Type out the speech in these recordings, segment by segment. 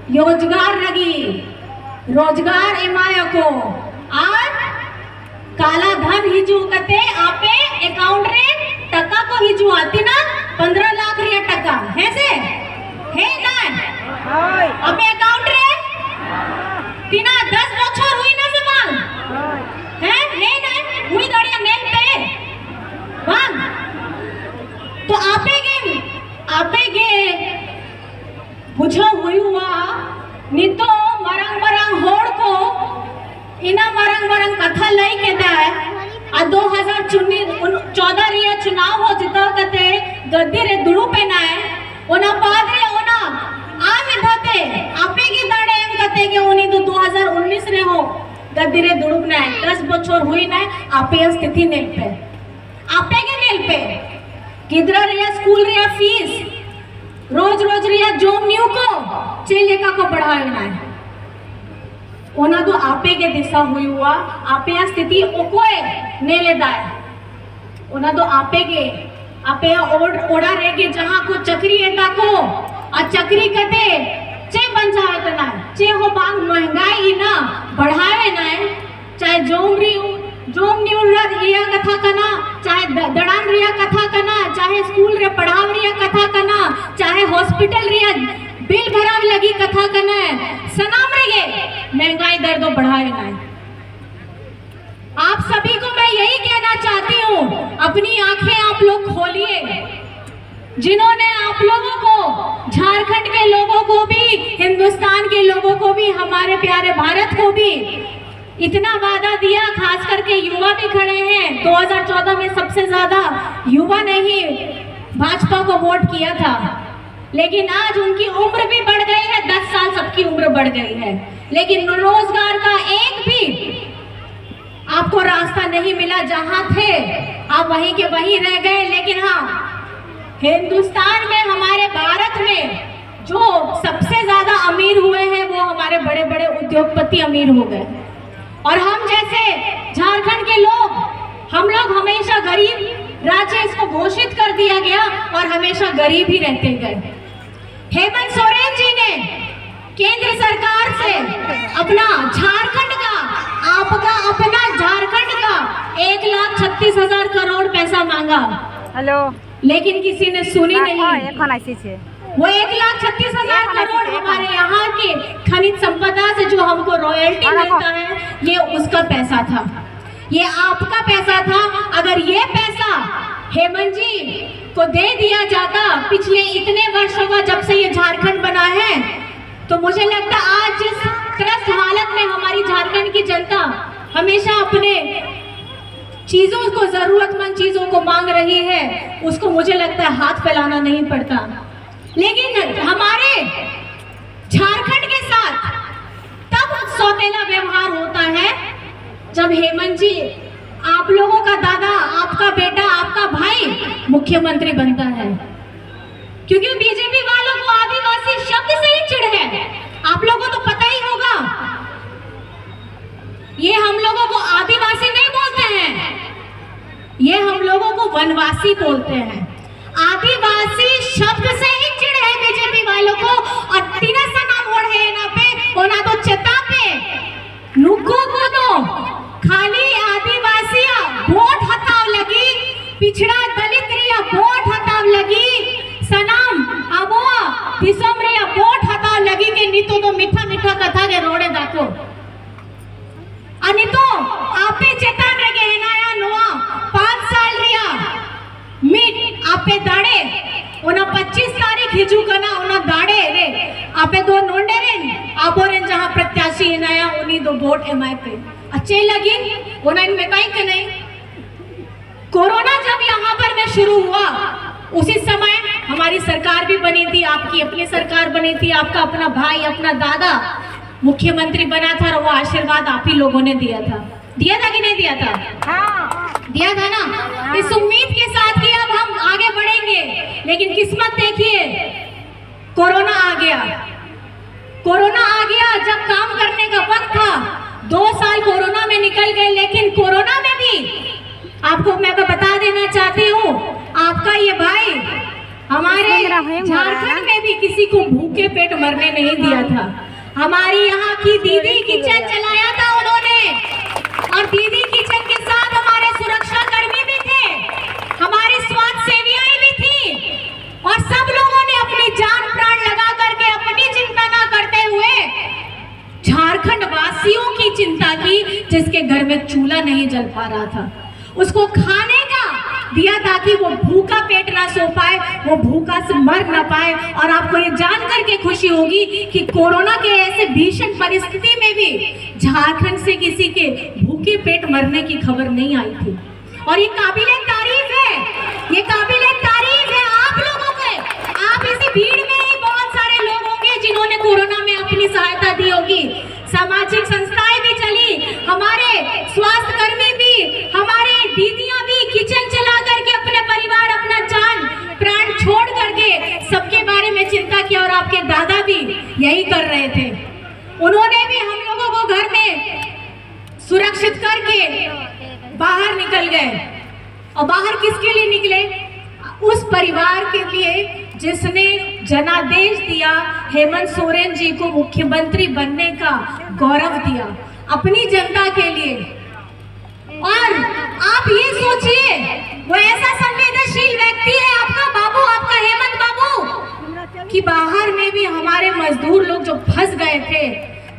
रोजगार लगी, रोजगार एमाय को आज काला धन हिजू कते आपे अकाउंट रे टका को हिजू आती ना 15 लाख रिया टका है से है ना आपे अकाउंट रे तीना 10 बछर हुई ना सवाल है ना हुई गाड़िया नेल पे वन तो आपे गे बुझो हुई हुआ नितो मरंग होड़ को इना मरंग कथा लई के दाए आ 2014 रिया चुनाव हो जिता कते गद्दी रे दुड़ू पे नाए ओना बाद रे ओना आ विधते आपे की दाड़े एम कते के ओनी तो 2019 रे हो गद्दी रे दुड़ू नाए 10 बछर हुई नाए आपे स्थिति नेल पे आपे के नेल पे किधर रिया स्कूल रिया फीस रोज रिया जोम न्यू को चेलेका को बढ़ाए नाए ओना तो आपे के दिशा हुई हुआ आपे या स्थिति ओकोए नेले दाए ओना तो आपे ओड़ा रह के जहां को चक्री एता को आ चक्री कते चे बन जावे तना चे हो बांग महंगाई ना बढ़ावे ना चाहे जोम न्यू रिया कथा कना चाहे दड़ान रिया कथा कना चाहे स्कूल रे पढ़ाव रिया कथा कना चाहे हॉस्पिटल रिया बिल भराव लगी कथा कना सनाम रे महंगाई दर तो बढ़ाए ना आप सभी को मैं यही कहना चाहती हूँ अपनी आंखें आप लोग खोलिए जिन्होंने आप लोगों को झारखंड के लोगों को भी हिंदुस्तान के लोगों को भी हमारे प्यारे भारत को भी इतना वादा दिया खास करके युवा भी खड़े हैं 2014 में सबसे ज्यादा युवा ने ही भाजपा को वोट किया था लेकिन आज उनकी उम्र भी बढ़ गई है 10 साल सबकी उम्र बढ़ गई है लेकिन रोजगार का एक भी आपको रास्ता नहीं मिला जहां थे आप वहीं के वहीं रह गए लेकिन हाँ हिंदुस्तान में हमारे भारत में जो सबसे ज्यादा अमीर हुए हैं वो हमारे बड़े बड़े उद्योगपति अमीर हो गए और हम जैसे झारखंड के लोग हम लोग हमेशा गरीब राज्य इसको घोषित कर दिया गया और हमेशा गरीब ही रहते गए हेमंत सोरेन जी ने केंद्र सरकार से अपना झारखंड का आपका अपना झारखंड का 1,36,000 करोड़ पैसा मांगा हेलो लेकिन किसी ने सुनी नहीं वो 1,36,000 करोड़ हमारे यहाँ के खनिज संपदा से जो हमको रॉयल्टी मिलता है ये उसका पैसा था ये आपका पैसा था अगर ये पैसा हेमंत जी को दे दिया जाता पिछले इतने वर्षों का जब से ये झारखंड बना है तो मुझे लगता आज जिस त्रस्त हालत में हमारी झारखंड की जनता हमेशा अपने चीजों को जरूरतमंद चीजों को मांग रही है उसको मुझे लगता है हाथ फैलाना नहीं पड़ता लेकिन हमारे झारखंड के साथ तब सौतेला व्यवहार होता है जब हेमंत जी आप लोगों का दादा आपका बेटा आपका भाई मुख्यमंत्री बनता है क्योंकि बीजेपी वालों को आदिवासी शब्द से ही चिढ़ है आप लोगों को तो पता ही होगा ये हम लोगों को आदिवासी नहीं बोलते हैं ये हम लोगों को वनवासी बोलते हैं आदिवासी शब्द से ही चिढ़ है बीजेपी वालों को और तीना सा नाम ओढ़ है ना पे ओना तो चेता पे नुको को तो खाली आदिवासिया वोट हटाव लगी पिछड़ा दलित रिया वोट हटाव लगी सनाम अबोआ दिसम रिया वोट हटाव लगी के नीतो तो मीठा मीठा कथा के रोड़े दातो अनितो आपे चेतान रगे है ना नोआ 5 साल रिया मीट आपे दाड़े ओना 25 तारीख हिजू कना ओना दाड़े रे आपे दो नोंडे रे आबोरे जहां प्रत्याशी नया उनी दो वोट एमआई पे अच्छे लगी ओना इनमें कहीं के नहीं कोरोना जब यहाँ पर में शुरू हुआ उसी समय हमारी सरकार भी बनी थी आपकी अपनी सरकार बनी थी आपका अपना भाई अपना दादा मुख्यमंत्री बना था और वो आशीर्वाद आप ही लोगों ने दिया था कि नहीं दिया था दिया था ना इस उम्मीद के साथ कि अब हम आगे बढ़ेंगे लेकिन किस्मत देखिए कोरोना आ गया जब काम करने का वक्त था 2 साल कोरोना में निकल गए लेकिन कोरोना में भी आपको मैं बता देना चाहती हूँ आपका ये भाई हमारे झारखंड में भी किसी को भूखे पेट मरने नहीं दिया था। हमारी यहाँ की दीदी किचन चलाया था उन्होंने, और दीदी किचन के साथ हमारे सुरक्षा कर्मी भी थे, हमारी स्वास्थ्य सेवियाएं भी थी, और सब लोगों ने अपनी जान प्राण लगा करके अपनी चिंता ना करते हुए झारखंड वासियों की चिंता की, जिसके घर में चूल्हा नहीं जल पा रहा था, उसको खाने का दिया ताकि वो भूखा पेट ना सो पाए, वो भूखा से मर ना पाए। और आपको ये जान करके खुशी होगी कि कोरोना के ऐसे भीषण परिस्थिति में भी झारखंड से किसी के भूखे पेट मरने की खबर नहीं आई थी। और ये काबिले तारीफ है, ये काबिले तारीफ है आप लोगों के। आप इसी भीड़ में ही बहुत सारे लोग होंगे जिन्होंने कोरोना में अपनी सहायता दी होगी। सामाजिक संस्थाएं भी चली, हमारे स्वास्थ्य कर्मी भी, हमारे दीदियां भी किचन चला करके अपने परिवार, अपना जान प्राण छोड़ करके सबके बारे में चिंता किया। और आपके दादा भी यही कर रहे थे, उन्होंने भी हम लोगों को घर में सुरक्षित करके बाहर निकल गए। और बाहर किसके लिए निकले? उस परिवार के लिए जिसने जनादेश दिया हेमंत सोरेन जी को मुख्यमंत्री बनने का गौरव दिया अपनी जनता के लिए। और आप ये सोचिए, वो ऐसा संवेदनशील व्यक्ति है आपका बाबू, आपका हेमंत बाबू, कि बाहर में भी हमारे मजदूर लोग जो फंस गए थे,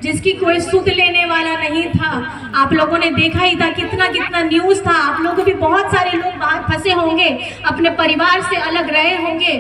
जिसकी कोई सुध लेने वाला नहीं था। आप लोगों ने देखा ही था, कितना कितना न्यूज़ था। आप लोगों भी बहुत सारे लोग बाहर फंसे होंगे, अपने परिवार से अलग रहे होंगे।